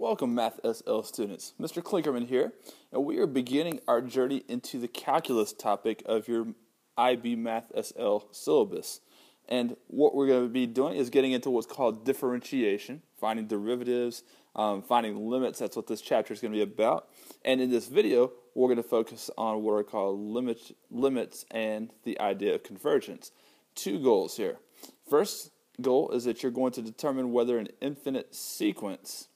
Welcome Math SL students, Mr. Klinkerman here, and we are beginning our journey into the calculus topic of your IB Math SL syllabus. And what we're going to be doing is getting into what's called differentiation, finding derivatives, finding limits. That's what this chapter is going to be about. And in this video, we're going to focus on what are called limits and the idea of convergence. Two goals here. First goal is that you're going to determine whether an infinite sequence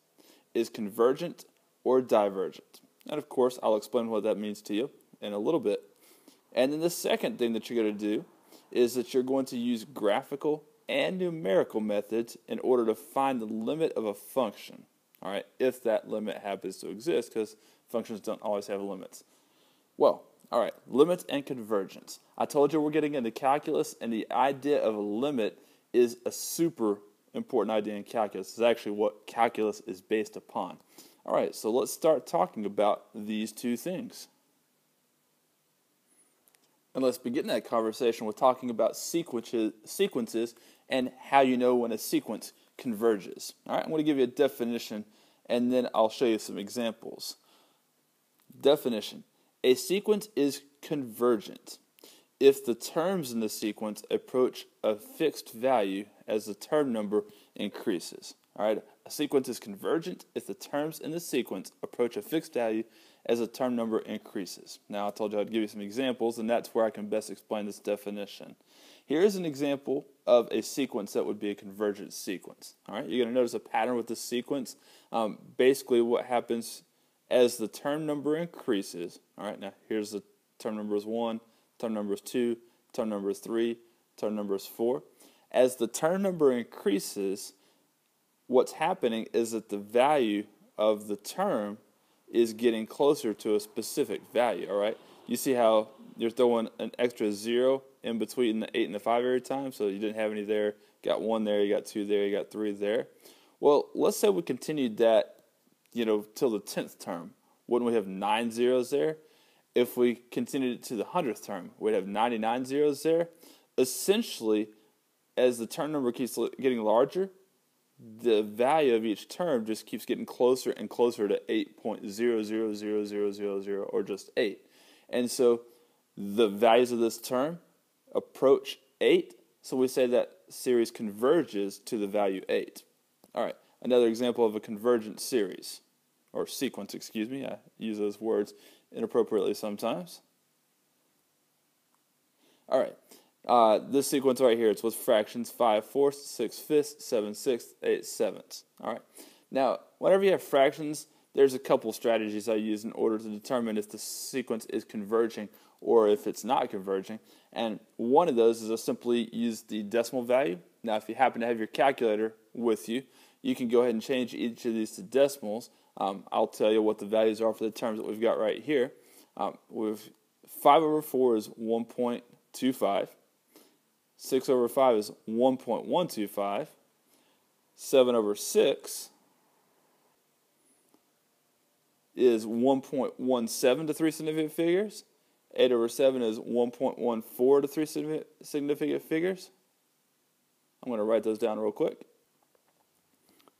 is convergent or divergent. And of course, I'll explain what that means to you in a little bit. And then the second thing that you're going to do is that you're going to use graphical and numerical methods in order to find the limit of a function. All right, if that limit happens to exist, because functions don't always have limits. Well, all right, limits and convergence. I told you we're getting into calculus, and the idea of a limit is a super important idea in calculus. It's actually what calculus is based upon. All right, so let's start talking about these two things. And let's begin that conversation with talking about sequences and how you know when a sequence converges. All right, I'm going to give you a definition, and then I'll show you some examples. Definition: a sequence is convergent if the terms in the sequence approach a fixed value as the term number increases. All right, a sequence is convergent if the terms in the sequence approach a fixed value as the term number increases. Now, I told you I'd give you some examples, and that's where I can best explain this definition. Here's an example of a sequence that would be a convergent sequence. All right, you're going to notice a pattern with this sequence. Basically, what happens as the term number increases. All right, now here's the term number is 1, term number is 2, term number is 3, term number is 4. As the term number increases, what's happening is that the value of the term is getting closer to a specific value. All right, you see how you're throwing an extra 0 in between the 8 and the 5 every time, so you didn't have any there, got 1 there, you got 2 there, you got 3 there. Well, let's say we continued that, till the 10th term. Wouldn't we have 9 zeros there? If we continued it to the 100th term, we'd have 99 zeros there. Essentially, as the term number keeps getting larger, the value of each term just keeps getting closer and closer to 8.000000, or just 8. And so the values of this term approach 8, so we say that series converges to the value 8. All right, another example of a convergent series, or sequence, excuse me. I use those words inappropriately sometimes. All right. This sequence right here, it's with fractions 5/4, 6/5, 7/6, 8/7. All right. Now, whenever you have fractions, there's a couple strategies I use in order to determine if the sequence is converging or if it's not converging. And one of those is to simply use the decimal value. Now, if you happen to have your calculator with you, you can go ahead and change each of these to decimals. I'll tell you what the values are for the terms that we've got right here. With 5/4 is 1.25. 6/5 is 1.125. 7/6 is 1.17 to 3 significant figures. 8/7 is 1.14 to 3 significant figures. I'm going to write those down real quick.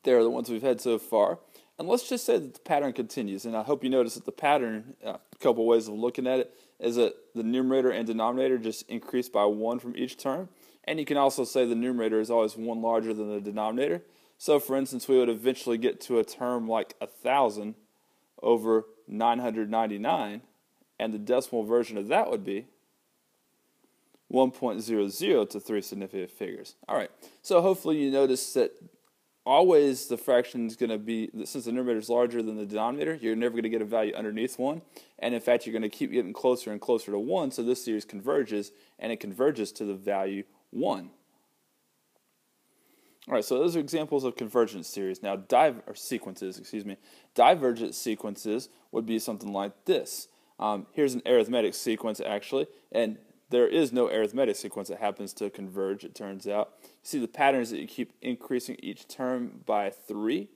They're the ones we've had so far. And let's just say that the pattern continues. And I hope you notice that the pattern, a couple ways of looking at it, is that the numerator and denominator just increase by 1 from each term. And you can also say the numerator is always 1 larger than the denominator. So, for instance, we would eventually get to a term like 1,000 over 999. And the decimal version of that would be 1.00 to 3 significant figures. All right. So hopefully you notice that always the fraction is going to be, since the numerator is larger than the denominator, you're never going to get a value underneath 1. And in fact, you're going to keep getting closer and closer to 1, so this series converges, and it converges to the value 1. All right, so those are examples of convergent series. Now, sequences. Divergent sequences would be something like this. Here's an arithmetic sequence, actually, and there is no arithmetic sequence that happens to converge, it turns out. You see the patterns that you keep increasing each term by 3.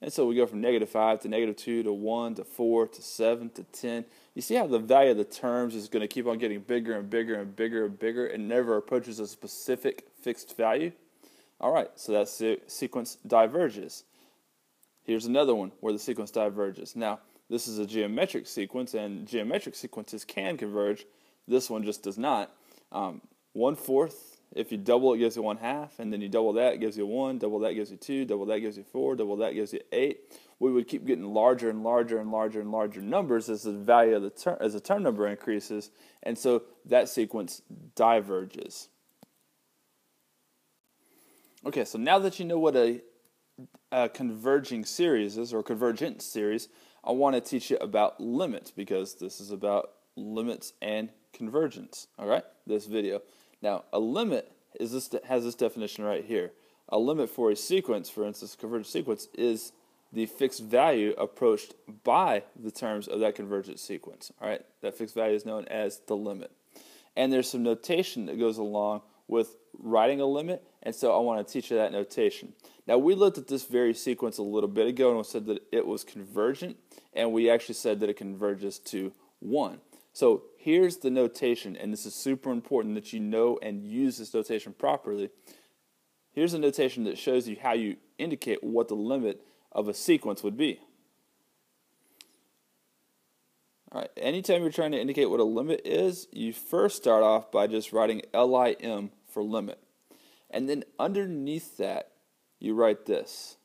And so we go from -5 to -2 to 1 to 4 to 7 to 10. You see how the value of the terms is going to keep on getting bigger and bigger and bigger and bigger and never approaches a specific fixed value? All right, so that sequence diverges. Here's another one where the sequence diverges. Now, this is a geometric sequence, and geometric sequences can converge. This one just does not. 1/4, if you double it, gives you 1/2, and then you double that, it gives you 1, double that gives you 2, double that gives you 4, double that gives you 8. We would keep getting larger and larger and larger and larger numbers as the value of the term, as the term number increases, and so that sequence diverges. Okay, so now that you know what a converging series is, or convergent series, I want to teach you about limits, because this is about limits and convergence. All right, this video. Now, a limit has this definition right here. A limit for a sequence, for instance, a convergent sequence, is the fixed value approached by the terms of that convergent sequence. All right, that fixed value is known as the limit. And there's some notation that goes along with writing a limit, and so I want to teach you that notation. Now, we looked at this very sequence a little bit ago and we said that it was convergent, and we actually said that it converges to 1. So here's the notation, and this is super important that you know and use this notation properly. Here's a notation that shows you how you indicate what the limit of a sequence would be. All right, anytime you're trying to indicate what a limit is, you first start off by just writing LIM for limit. And then underneath that, you write this.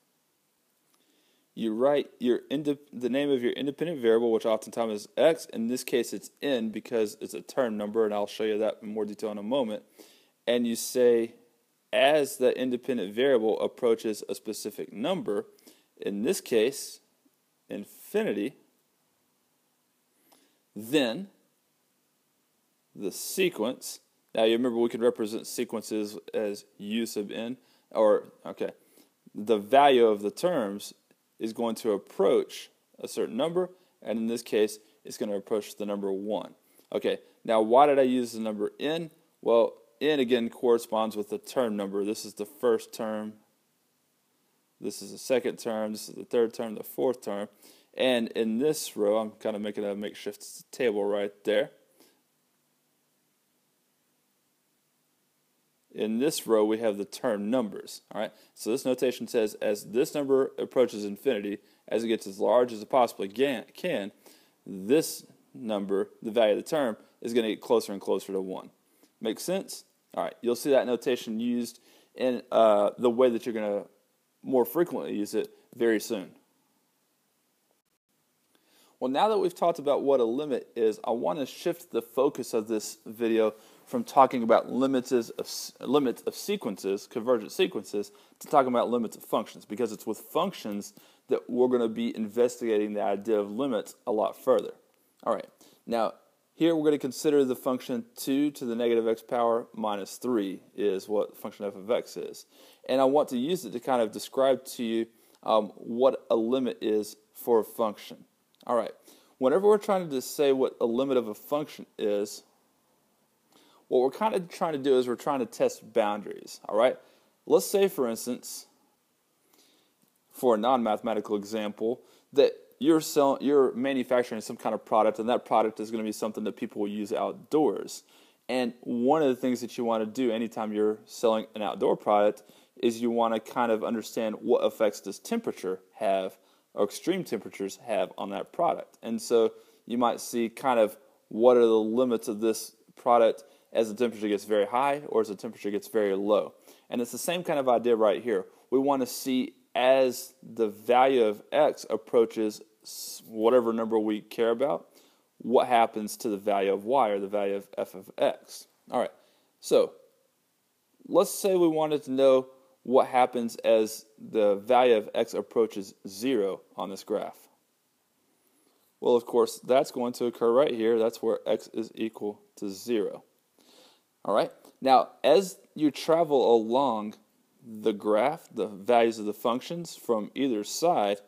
You write the name of your independent variable, which oftentimes is x. In this case, it's n because it's a term number, and I'll show you that in more detail in a moment. And you say, as the independent variable approaches a specific number, in this case, infinity, then the sequence. Now you remember we could represent sequences as u sub n, the value of the terms is going to approach a certain number, and in this case, it's going to approach the number 1. Okay, now why did I use the number n? Well, n again corresponds with the term number. This is the first term, this is the second term, this is the third term, the fourth term, and in this row, I'm kind of making a makeshift table right there. In this row, we have the term numbers. All right. So this notation says, as this number approaches infinity, as it gets as large as it possibly can, this number, the value of the term, is going to get closer and closer to 1. Make sense? All right. You'll see that notation used in the way that you're going to more frequently use it very soon. Well, now that we've talked about what a limit is, I want to shift the focus of this video from talking about limits of sequences, convergent sequences, to talking about limits of functions, because it's with functions that we're going to be investigating the idea of limits a lot further. All right, now here we're going to consider the function 2 to the negative x power minus 3 is what function f of x is. And I want to use it to kind of describe to you what a limit is for a function. All right, whenever we're trying to say what a limit of a function is, what we're kind of trying to do is we're trying to test boundaries. All right, let's say, for instance, for a non-mathematical example, that you're manufacturing some kind of product, and that product is going to be something that people will use outdoors. And one of the things that you want to do anytime you're selling an outdoor product is you want to kind of understand what effects does temperature have, or extreme temperatures have, on that product. And so you might see kind of what are the limits of this product as the temperature gets very high or as the temperature gets very low. And it's the same kind of idea right here. We want to see as the value of x approaches whatever number we care about, what happens to the value of y, or the value of f of x. All right, so let's say we wanted to know what happens as the value of x approaches 0 on this graph. Well, of course, that's going to occur right here. That's where x is equal to 0. All right, now as you travel along the graph, the values of the functions from either side,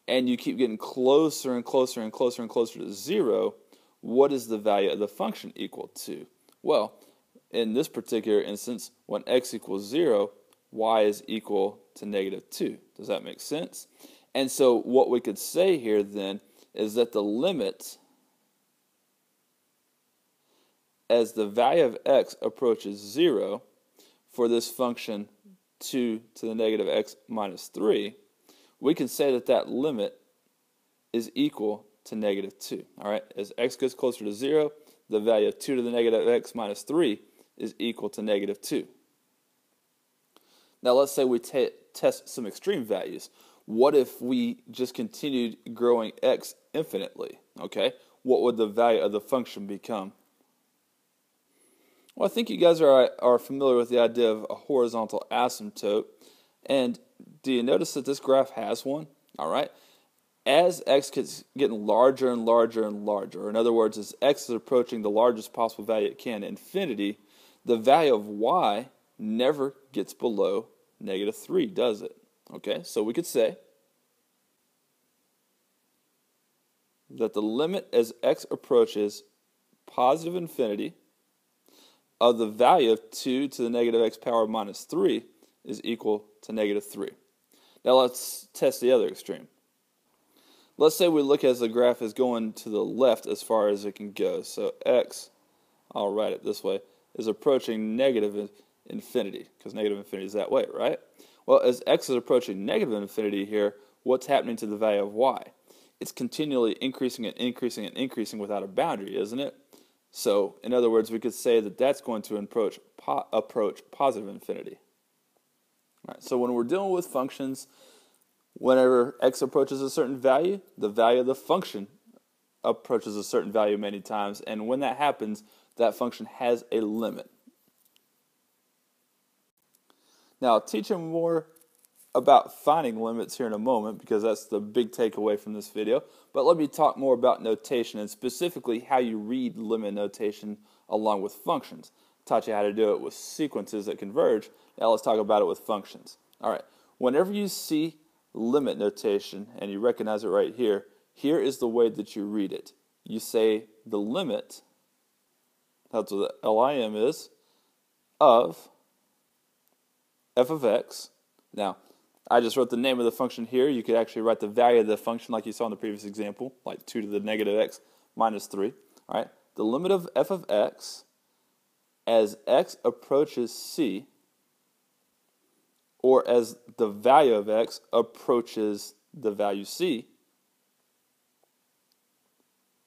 and you keep getting closer and closer and closer and closer to 0, what is the value of the function equal to? Well, in this particular instance, when x equals 0, y is equal to negative 2. Does that make sense? And so what we could say here then is that the limit as the value of x approaches 0 for this function 2 to the negative x minus 3, we can say that that limit is equal to negative 2. All right, as x gets closer to 0, the value of 2 to the negative x minus 3 is equal to negative 2. Now let's say we test some extreme values. What if we just continued growing x infinitely? Okay, what would the value of the function become? Well, I think you guys are familiar with the idea of a horizontal asymptote. And do you notice that this graph has one? All right. As x gets getting larger and larger and larger, or in other words, as x is approaching the largest possible value it can, infinity, the value of y never gets below negative 3, does it? Okay, so we could say that the limit as x approaches positive infinity of the value of 2 to the negative x power minus 3 is equal to negative 3. Now let's test the other extreme. Let's say we look as the graph is going to the left as far as it can go. So x, I'll write it this way, is approaching negative infinity, because negative infinity is that way, right? Well, as x is approaching negative infinity here, what's happening to the value of y? It's continually increasing and increasing and increasing without a boundary, isn't it? So, in other words, we could say that that's going to approach positive infinity. All right, so when we're dealing with functions, whenever x approaches a certain value, the value of the function approaches a certain value many times, and when that happens, that function has a limit. Now, I'll teach you more about finding limits here in a moment, because that's the big takeaway from this video, but let me talk more about notation, and specifically how you read limit notation along with functions. I taught you how to do it with sequences that converge. Now let's talk about it with functions. All right, whenever you see limit notation, and you recognize it right here, here is the way that you read it. You say the limit, that's what the LIM is, of f of x. Now, I just wrote the name of the function here. You could actually write the value of the function like you saw in the previous example, like 2 to the negative x minus 3. All right, the limit of f of x as x approaches c, or as the value of x approaches the value c,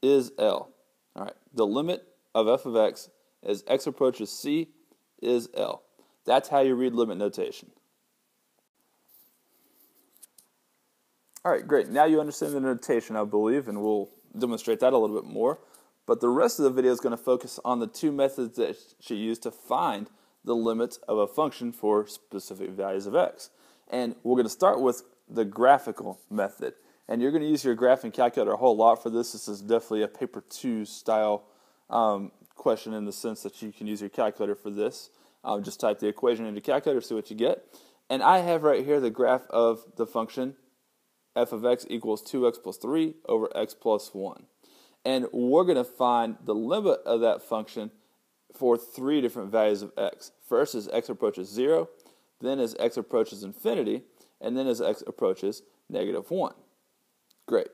is L. All right, the limit of f of x as x approaches c is L. That's how you read limit notation. All right, great. Now you understand the notation, I believe, and we'll demonstrate that a little bit more. But the rest of the video is going to focus on the two methods that you use to find the limits of a function for specific values of x. And we're going to start with the graphical method. And you're going to use your graphing calculator a whole lot for this. This is definitely a paper 2 style question in the sense that you can use your calculator for this. Just type the equation into calculator, see what you get. And I have right here the graph of the function f of x equals 2x plus 3 over x plus 1. And we're going to find the limit of that function for 3 different values of x. First as x approaches 0, then as x approaches infinity, and then as x approaches negative 1. Great.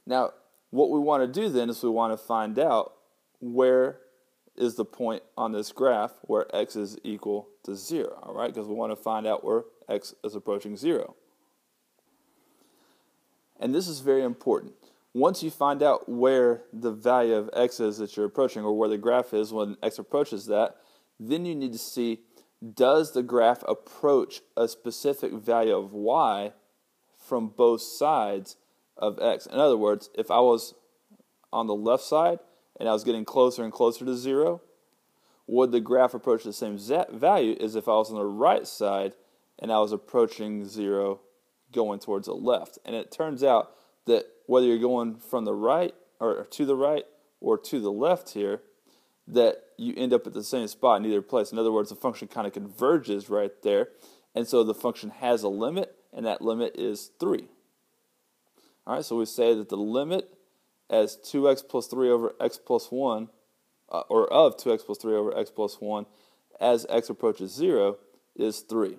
Now, what we want to do then is we want to find out where is the point on this graph where x is equal to 0, all right? Because we want to find out where x is approaching 0. And this is very important. Once you find out where the value of x is that you're approaching, or where the graph is when x approaches that, then you need to see, does the graph approach a specific value of y from both sides of x? In other words, if I was on the left side and I was getting closer and closer to 0, would the graph approach the same value as if I was on the right side and I was approaching 0 going towards the left? And it turns out that whether you're going from the right or to the right or to the left here, that you end up at the same spot in either place. In other words, the function kind of converges right there, and so the function has a limit, and that limit is 3. All right, so we say that the limit as 2x plus 3 over x plus 1, or of 2x plus 3 over x plus 1 as x approaches 0 is 3.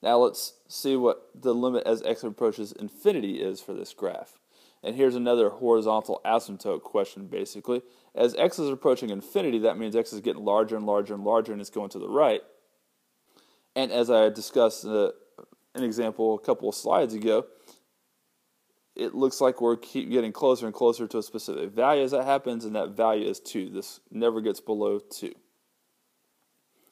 Now let's see what the limit as x approaches infinity is for this graph. And here's another horizontal asymptote question, basically. As x is approaching infinity, that means x is getting larger and larger and larger, and it's going to the right. And as I discussed an example a couple of slides ago, it looks like we're keep getting closer and closer to a specific value as that happens, and that value is 2. This never gets below 2.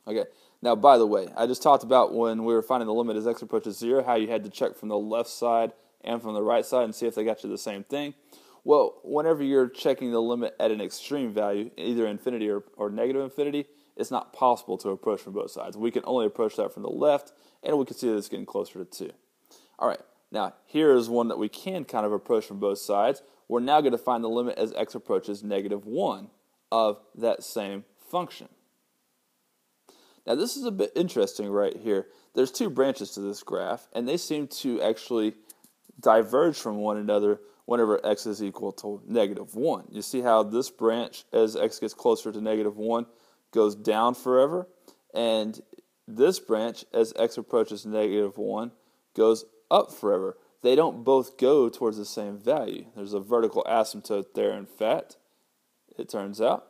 Okay, now by the way, I just talked about when we were finding the limit as x approaches 0, how you had to check from the left side and from the right side and see if they got you the same thing. Well, whenever you're checking the limit at an extreme value, either infinity or negative infinity, it's not possible to approach from both sides. We can only approach that from the left, and we can see that it's getting closer to 2. All right, now here is one that we can kind of approach from both sides. We're now going to find the limit as x approaches negative 1 of that same function. Now this is a bit interesting right here. There's 2 branches to this graph, and they seem to actually diverge from one another whenever x is equal to negative 1. You see how this branch, as x gets closer to negative 1, goes down forever, and this branch, as x approaches negative 1, goes up forever. They don't both go towards the same value. There's a vertical asymptote there, in fact, it turns out.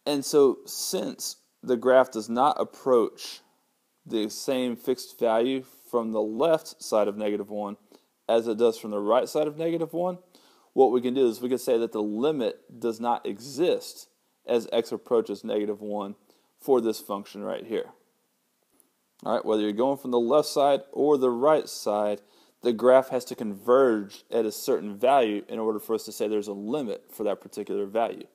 And so since the graph does not approach the same fixed value from the left side of negative 1 as it does from the right side of negative 1, what we can do is we can say that the limit does not exist as x approaches negative 1 for this function right here. All right, whether you're going from the left side or the right side, the graph has to converge at a certain value in order for us to say there's a limit for that particular value.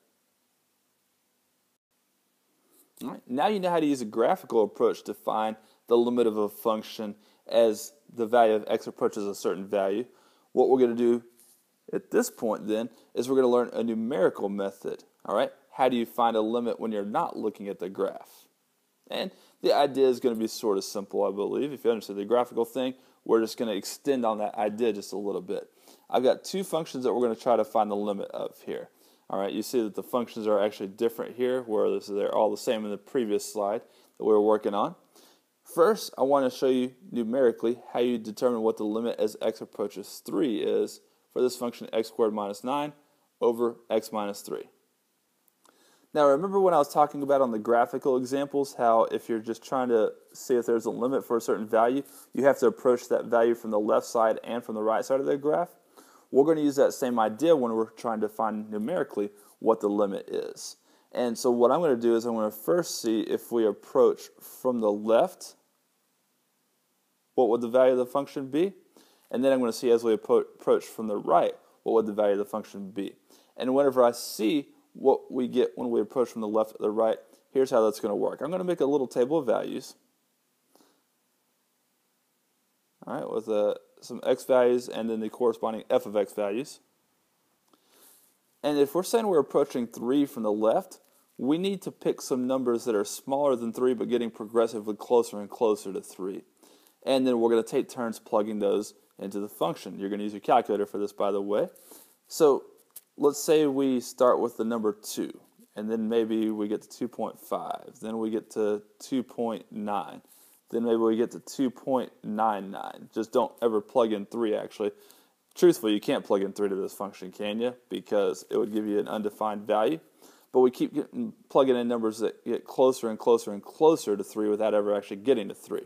All right, now you know how to use a graphical approach to find the limit of a function as the value of x approaches a certain value. What we're going to do at this point then is we're going to learn a numerical method. All right, how do you find a limit when you're not looking at the graph? And the idea is going to be sort of simple, I believe. If you understand the graphical thing, we're just going to extend on that idea just a little bit. I've got 2 functions that we're going to try to find the limit of here. All right, you see that the functions are actually different here, whereas they're all the same in the previous slide that we were working on. First, I want to show you numerically how you determine what the limit as x approaches 3 is for this function x squared minus 9 over x minus 3. Now remember when I was talking about on the graphical examples how if you're just trying to see if there's a limit for a certain value, you have to approach that value from the left side and from the right side of the graph? We're going to use that same idea when we're trying to find numerically what the limit is. And so what I'm going to do is I'm going to first see if we approach from the left, what would the value of the function be? And then I'm going to see as we approach from the right, what would the value of the function be? And whenever I see what we get when we approach from the left to the right, here's how that's going to work. I'm going to make a little table of values. All right, with some x values and then the corresponding f of x values. And if we're saying we're approaching 3 from the left, we need to pick some numbers that are smaller than 3 but getting progressively closer and closer to 3. And then we're going to take turns plugging those into the function. You're going to use your calculator for this, by the way. So let's say we start with the number 2, and then maybe we get to 2.5, then we get to 2.9, then maybe we get to 2.99. Just don't ever plug in 3, actually. Truthfully, you can't plug in 3 to this function, can you? Because it would give you an undefined value. But we keep plugging in numbers that get closer and closer and closer to 3 without ever actually getting to 3.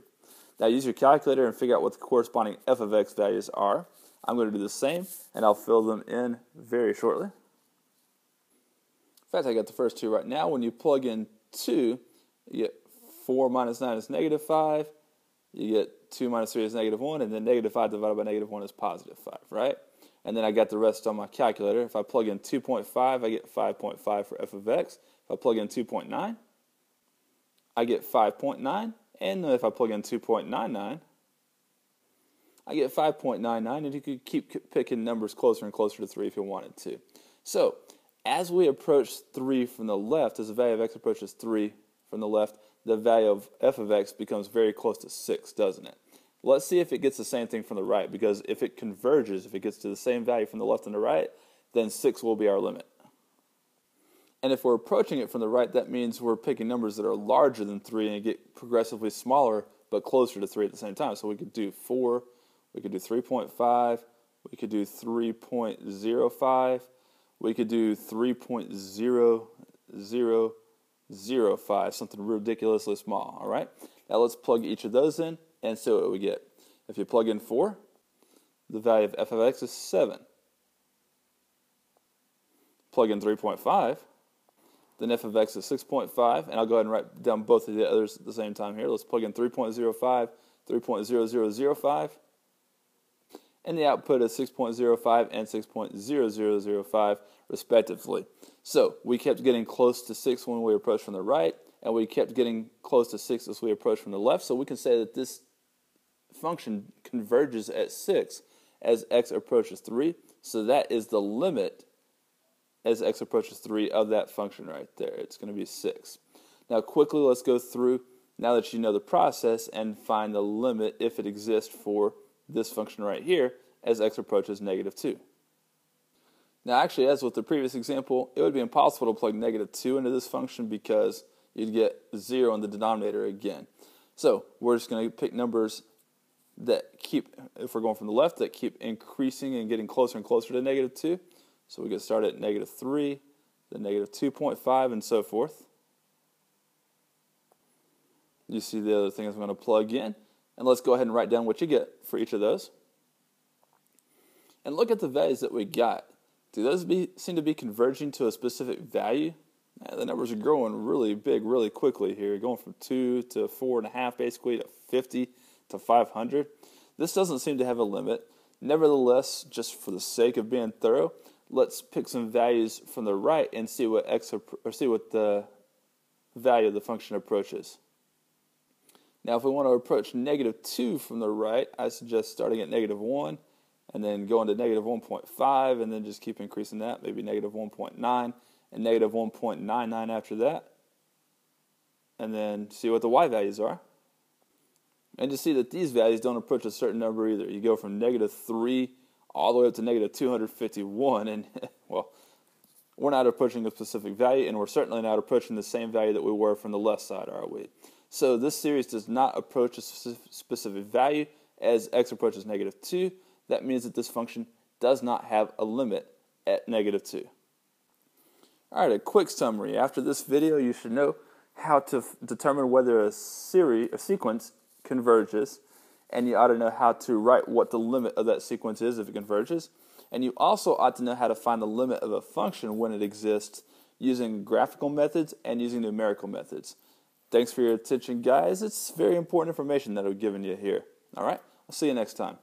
Now use your calculator and figure out what the corresponding f of x values are. I'm going to do the same, and I'll fill them in very shortly. In fact, I got the first 2 right now. When you plug in 2, you get 4 minus 9 is negative 5. You get 2 minus 3 is negative 1, and then negative 5 divided by negative 1 is positive 5, right? And then I got the rest on my calculator. If I plug in 2.5, I get 5.5 for f of x. If I plug in 2.9, I get 5.9. And if I plug in 2.99, I get 5.99, and you could keep picking numbers closer and closer to 3 if you wanted to. So, as we approach 3 from the left, as the value of x approaches 3 from the left, the value of f of x becomes very close to 6, doesn't it? Let's see if it gets the same thing from the right, because if it converges, if it gets to the same value from the left and the right, then 6 will be our limit. And if we're approaching it from the right, that means we're picking numbers that are larger than 3 and get progressively smaller but closer to 3 at the same time. So we could do 4, we could do 3.5, we could do 3.05, we could do 3.0005, something ridiculously small, all right? Now let's plug each of those in and see what we get. If you plug in 4, the value of f of x is 7. Plug in 3.5, then f of x is 6.5, and I'll go ahead and write down both of the others at the same time here. Let's plug in 3.05, 3.0005, and the output is 6.05 and 6.0005 respectively. So we kept getting close to 6 when we approached from the right, and we kept getting close to 6 as we approached from the left, so we can say that this function converges at 6 as x approaches 3, so that is the limit as x approaches 3 of that function right there. It's going to be 6. Now quickly let's go through, now that you know the process, and find the limit if it exists for this function right here as x approaches -2. Now actually, as with the previous example, it would be impossible to plug -2 into this function because you'd get 0 in the denominator again. So we're just going to pick numbers that keep, if we're going from the left, that keep increasing and getting closer and closer to -2. So we get started at -3, then -2.5, and so forth. You see the other things I'm going to plug in. And let's go ahead and write down what you get for each of those. And look at the values that we got. Do those seem to be converging to a specific value? The numbers are growing really big, really quickly here, going from 2 to 4.5, basically, to 50 to 500. This doesn't seem to have a limit. Nevertheless, just for the sake of being thorough, let's pick some values from the right and see what the value of the function approaches. Now, if we want to approach -2 from the right, I suggest starting at -1 and then going to -1.5 and then just keep increasing that, maybe -1.9 and -1.99 after that, and then see what the y values are. And you see that these values don't approach a certain number either. You go from -3 all the way up to -251, and well, we're not approaching a specific value, and we're certainly not approaching the same value that we were from the left side, are we? So this series does not approach a specific value as x approaches -2. That means that this function does not have a limit at -2. All right, a quick summary. After this video, you should know how to determine whether a sequence converges, and you ought to know how to write what the limit of that sequence is if it converges. And you also ought to know how to find the limit of a function when it exists using graphical methods and using numerical methods. Thanks for your attention, guys. It's very important information that I've given you here. All right, I'll see you next time.